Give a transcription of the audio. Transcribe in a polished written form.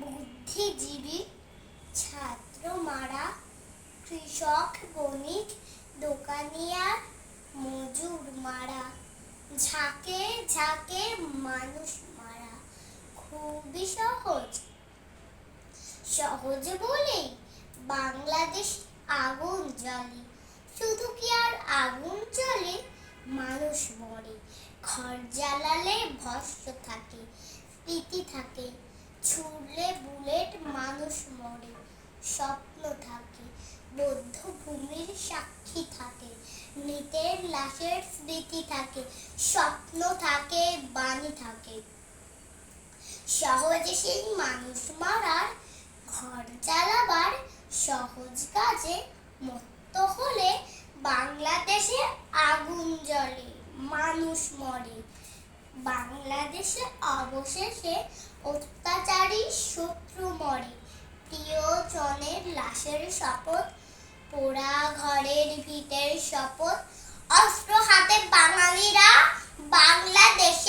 বুদ্ধিজীবী, ছাত্র মারা, কৃষক, বণিক, দোকানিয়ার, মজুর মারা, ঝাঁকে ঝাঁকে মানুষ মারা খুবই সহজ। সহজ বলেই বাংলাদেশ আগুন জ্বলে। শুধু কি আর আগুন জ্বলে, মানুষ মরে। ঘর জ্বালালে ভস্ম থাকে, স্মৃতি থাকে, ছুড়লে বুলেট মানুষ মরে। স্বপ্ন থাকে, বদ্ধ ভূমির সাক্ষী থাকে, মৃতের লাশের স্মৃতি থাকে, স্বপ্ন থাকে, বাণী থাকে। সহজে সেই মানুষ মারার, ঘর জ্বালাবার সহজ কাজে মত্ত হলে বাংলাদেশে আগুন জ্বলে, মানুষ মরে। বাংলাদেশে অবশেষে অত্যাচারী শত্রু মরে। প্রিয়জনের লাশের শপথ, পোড়া ঘরের ভিটের শপথ, অস্ত্র হাতে বাঙালিরা বাংলাদেশ